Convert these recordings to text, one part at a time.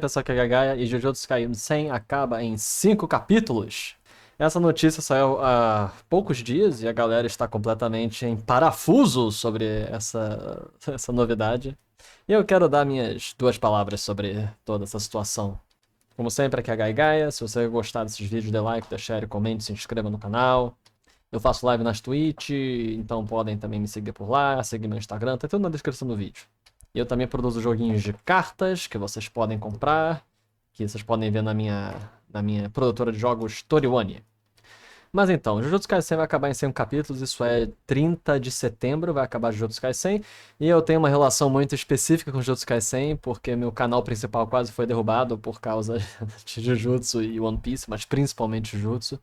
Pessoal, que é Gaia e Jujutsu Kaisen acaba em 5 capítulos. Essa notícia saiu há poucos dias e a galera está completamente em parafuso sobre essa novidade. E eu quero dar minhas duas palavras sobre toda essa situação. Como sempre, aqui é a Gaia. Se você gostar desses vídeos, dê like, dê share, comente, se inscreva no canal. Eu faço live nas Twitch, então podem também me seguir por lá, seguir meu Instagram, tá tudo na descrição do vídeo. E eu também produzo joguinhos de cartas que vocês podem comprar, que vocês podem ver na minha produtora de jogos Toriwane. Mas então, Jujutsu Kaisen vai acabar em 100 capítulos, isso é 30 de setembro, vai acabar Jujutsu Kaisen. E eu tenho uma relação muito específica com Jujutsu Kaisen, porque meu canal principal quase foi derrubado por causa de Jujutsu e One Piece, mas principalmente Jujutsu.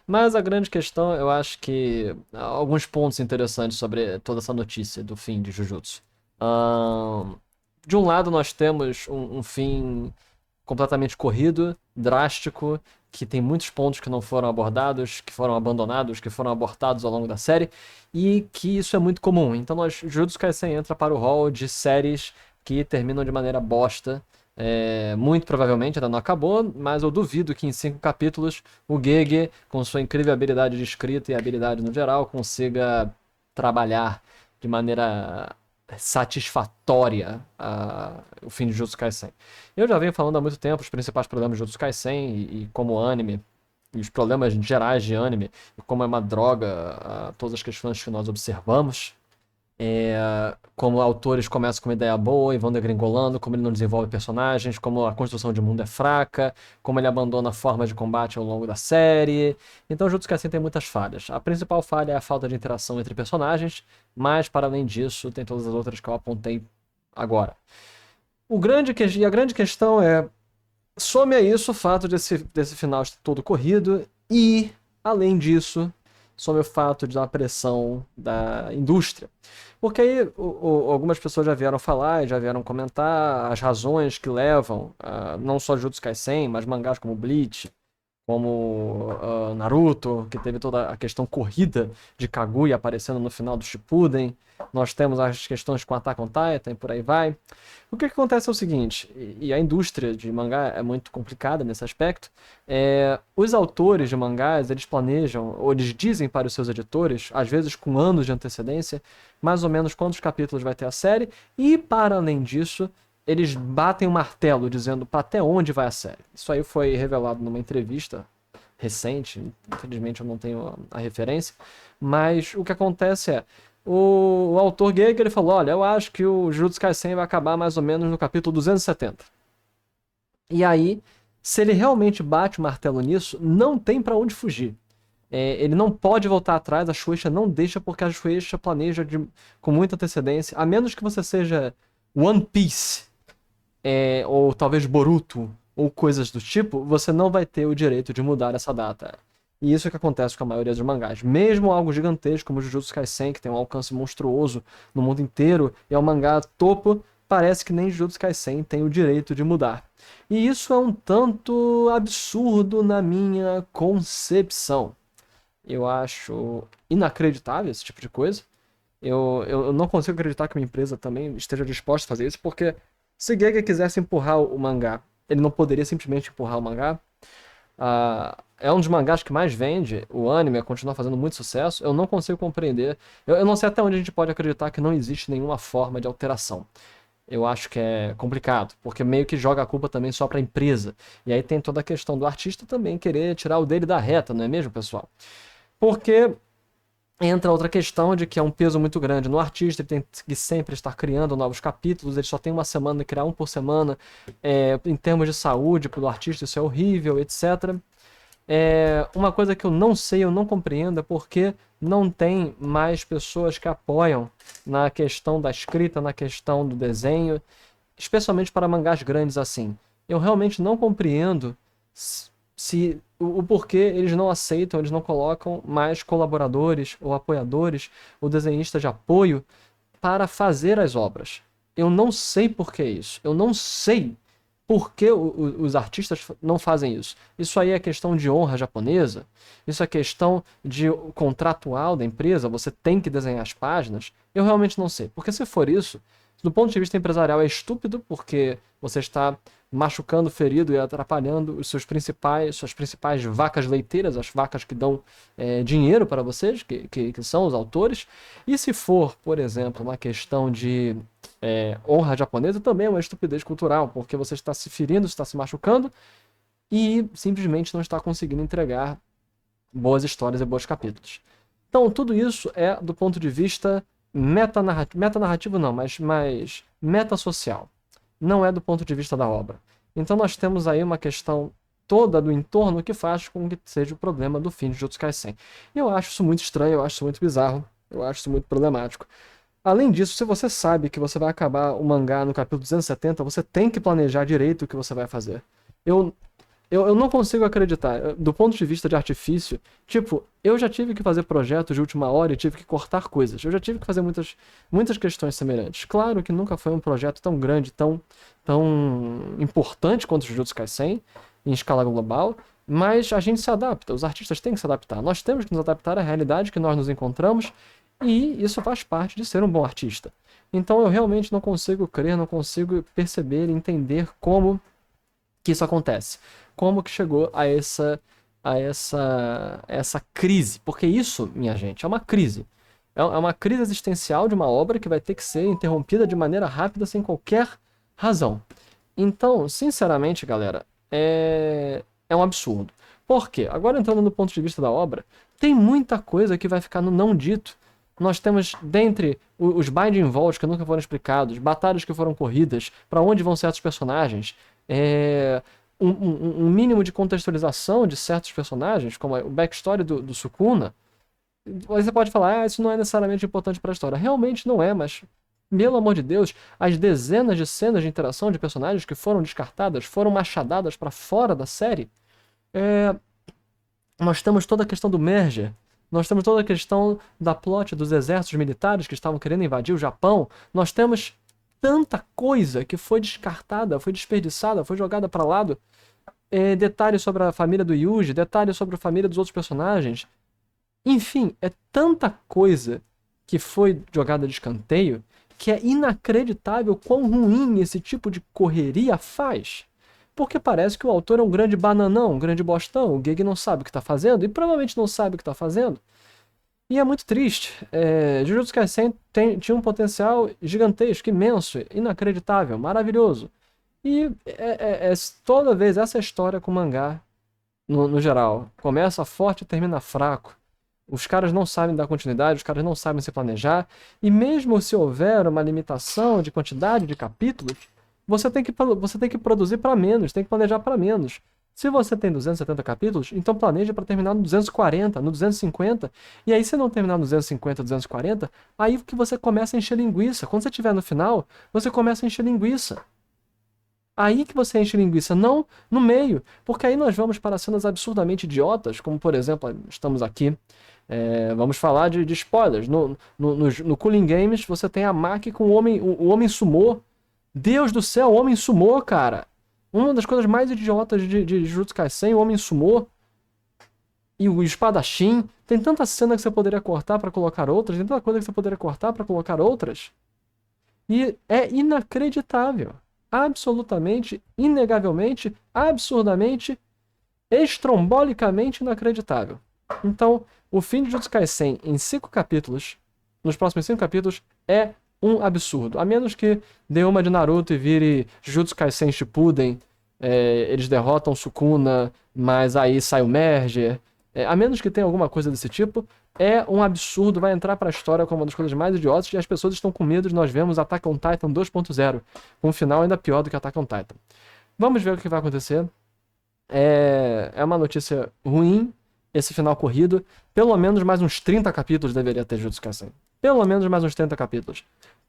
Mas a grande questão, eu acho que há alguns pontos interessantes sobre toda essa notícia do fim de Jujutsu. Ahn, de um lado, nós temos um fim completamente corrido, drástico, que tem muitos pontos que não foram abordados, que foram abandonados, que foram abortados ao longo da série, e que isso é muito comum. Então, Jujutsu Kaisen entra para o hall de séries que terminam de maneira bosta. Muito provavelmente ainda não acabou, mas eu duvido que em 5 capítulos o Gege, com sua incrível habilidade de escrita e habilidade no geral, consiga trabalhar de maneira satisfatória o fim de Jujutsu Kaisen. Eu já venho falando há muito tempo os principais problemas de Jujutsu Kaisen e como anime, e os problemas gerais de anime, e como é uma droga todas as questões que nós observamos. Como autores começam com uma ideia boa e vão degringolando, como ele não desenvolve personagens, como a construção de mundo é fraca, como ele abandona a forma de combate ao longo da série. Então, Jujutsu Kaisen tem muitas falhas. A principal falha é a falta de interação entre personagens, mas para além disso, tem todas as outras que eu apontei agora. E a grande questão é, some a isso o fato desse final estar todo corrido e, além disso, some o fato de uma pressão da indústria. Porque aí algumas pessoas já vieram falar e já vieram comentar as razões que levam, não só Jujutsu Kaisen, mas mangás como Bleach, como Naruto, que teve toda a questão corrida de Kaguya aparecendo no final do Shippuden. Nós temos as questões com Attack on Titan e por aí vai. O que acontece é o seguinte, e a indústria de mangá é muito complicada nesse aspecto, os autores de mangás, eles planejam, ou eles dizem para os seus editores, às vezes com anos de antecedência, mais ou menos quantos capítulos vai ter a série, e para além disso, eles batem o martelo dizendo para até onde vai a série. Isso aí foi revelado numa entrevista recente, infelizmente eu não tenho a referência, mas o que acontece é, o autor Gege, ele falou, olha, eu acho que o Jujutsu Kaisen vai acabar mais ou menos no capítulo 270. E aí, se ele realmente bate o martelo nisso, não tem para onde fugir. Ele não pode voltar atrás, a Shueisha não deixa, porque a Shueisha planeja com muita antecedência, a menos que você seja One Piece, ou talvez Boruto, ou coisas do tipo, você não vai ter o direito de mudar essa data. E isso é o que acontece com a maioria dos mangás. Mesmo algo gigantesco como Jujutsu Kaisen, que tem um alcance monstruoso no mundo inteiro, e é um mangá topo, parece que nem Jujutsu Kaisen tem o direito de mudar. E isso é um tanto absurdo na minha concepção. Eu acho inacreditável esse tipo de coisa. Eu não consigo acreditar que uma empresa também esteja disposta a fazer isso, porque se Gege quisesse empurrar o mangá, ele não poderia simplesmente empurrar o mangá. É um dos mangás que mais vende, o anime continua fazendo muito sucesso. Eu não consigo compreender. Eu não sei até onde a gente pode acreditar que não existe nenhuma forma de alteração. Eu acho que é complicado, porque meio que joga a culpa também só para a empresa. E aí tem toda a questão do artista também querer tirar o dele da reta, não é mesmo, pessoal? Porque entra outra questão de que é um peso muito grande no artista, ele tem que sempre estar criando novos capítulos, ele só tem uma semana de criar um por semana. Em termos de saúde para o artista, isso é horrível, etc. Uma coisa que eu não sei, eu não compreendo, é porque não tem mais pessoas que apoiam na questão da escrita, na questão do desenho, especialmente para mangás grandes assim. Eu realmente não compreendo se o porquê eles não aceitam, eles não colocam mais colaboradores ou apoiadores ou desenhistas de apoio para fazer as obras. Eu não sei por que isso. Eu não sei por que os artistas não fazem isso. Isso aí é questão de honra japonesa, isso é questão de contratual da empresa, você tem que desenhar as páginas. Eu realmente não sei. Porque se for isso, Do ponto de vista empresarial é estúpido, porque você está machucando, ferido e atrapalhando suas principais vacas leiteiras, as vacas que dão dinheiro para vocês, que são os autores. E se for, por exemplo, uma questão de honra japonesa, também é uma estupidez cultural, porque você está se ferindo, está se machucando e simplesmente não está conseguindo entregar boas histórias e bons capítulos. Então, tudo isso é do ponto de vista metanarrativo não, mas metasocial. Não é do ponto de vista da obra. Então nós temos aí uma questão toda do entorno que faz com que seja o problema do fim de Jujutsu Kaisen. E eu acho isso muito estranho, eu acho isso muito bizarro, eu acho isso muito problemático. Além disso, se você sabe que você vai acabar o mangá no capítulo 270, você tem que planejar direito o que você vai fazer. Eu não consigo acreditar, do ponto de vista de artifício, tipo, eu já tive que fazer projetos de última hora e tive que cortar coisas. Eu já tive que fazer muitas questões semelhantes. Claro que nunca foi um projeto tão grande, tão importante quanto o Jujutsu Kaisen, em escala global, mas a gente se adapta, os artistas têm que se adaptar. Nós temos que nos adaptar à realidade que nós nos encontramos e isso faz parte de ser um bom artista. Então eu realmente não consigo crer, não consigo perceber, entender como que isso acontece. Como que chegou a essa crise? Porque isso, minha gente, é uma crise. É uma crise existencial de uma obra que vai ter que ser interrompida de maneira rápida, sem qualquer razão. Então, sinceramente, galera, é um absurdo. Por quê? Agora entrando no ponto de vista da obra, tem muita coisa que vai ficar no não dito. Nós temos, dentre os binding vaults que nunca foram explicados, batalhas que foram corridas, para onde vão certos personagens, um mínimo de contextualização de certos personagens, como o backstory do Sukuna. Você pode falar, isso não é necessariamente importante para a história. Realmente não é, mas, pelo amor de Deus, as dezenas de cenas de interação de personagens que foram descartadas, foram machadadas para fora da série. Nós temos toda a questão do merger. Nós temos toda a questão da plot dos exércitos militares que estavam querendo invadir o Japão. Nós temos tanta coisa que foi descartada, foi desperdiçada, foi jogada para lado. Detalhes sobre a família do Yuji, detalhes sobre a família dos outros personagens. Enfim, é tanta coisa que foi jogada de escanteio que é inacreditável quão ruim esse tipo de correria faz. Porque parece que o autor é um grande bananão, um grande bostão, o Gege não sabe o que está fazendo e provavelmente não sabe o que está fazendo. E é muito triste. Jujutsu Kaisen tinha um potencial gigantesco, imenso, inacreditável, maravilhoso. E toda vez essa história com o mangá, no geral, começa forte e termina fraco. Os caras não sabem dar continuidade, os caras não sabem se planejar. E mesmo se houver uma limitação de quantidade de capítulos, você tem que produzir para menos, tem que planejar para menos. Se você tem 270 capítulos, então planeja para terminar no 240, no 250. E aí, se não terminar no 250, 240, aí que você começa a encher linguiça. Quando você estiver no final, você começa a encher linguiça. Aí que você enche linguiça, não no meio. Porque aí nós vamos para cenas absurdamente idiotas, como por exemplo, estamos aqui, vamos falar de spoilers. No Cooling Games, você tem a Maki com o homem sumô. Deus do céu, o homem sumô, cara. Uma das coisas mais idiotas de Jujutsu Kaisen, o homem sumô. E o espadachim. Tem tanta cena que você poderia cortar para colocar outras. Tem tanta coisa que você poderia cortar para colocar outras. E é inacreditável. Absolutamente, inegavelmente, absurdamente, estrombolicamente inacreditável. Então, o fim de Jujutsu Kaisen em 5 capítulos, nos próximos 5 capítulos, é um absurdo. A menos que dê uma de Naruto e vire Jujutsu Kaisen Shippuden, eles derrotam Sukuna, mas aí sai o Merger. A menos que tenha alguma coisa desse tipo, é um absurdo, vai entrar para a história como uma das coisas mais idiotas e as pessoas estão com medo de nós vermos Attack on Titan 2.0, com um final ainda pior do que Attack on Titan. Vamos ver o que vai acontecer. É uma notícia ruim esse final corrido. Pelo menos mais uns 30 capítulos deveria ter Jujutsu Kaisen. Pelo menos mais uns 30 capítulos.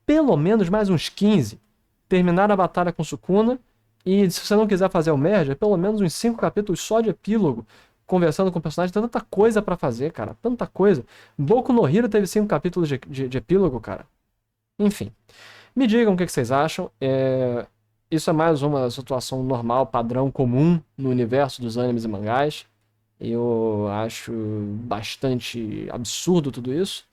Pelo menos mais uns 15. Terminar a batalha com Sukuna. E se você não quiser fazer o merge, pelo menos uns 5 capítulos só de epílogo. Conversando com o personagem. Tem tanta coisa pra fazer, cara. Tanta coisa. Boku no Hero teve 5 capítulos de epílogo, cara. Enfim. Me digam o que vocês acham. Isso é mais uma situação normal, padrão, comum no universo dos animes e mangás. Eu acho bastante absurdo tudo isso.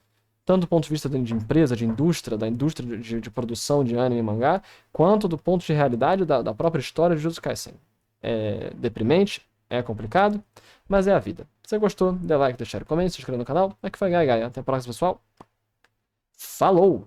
tanto do ponto de vista de empresa, de indústria, da indústria de produção de anime e mangá, quanto do ponto de realidade da própria história de Jujutsu Kaisen. É deprimente, é complicado, mas é a vida. Se você gostou, dê like, deixa, comente, se inscreva no canal. É que foi, Gai. Até a próxima, pessoal. Falou!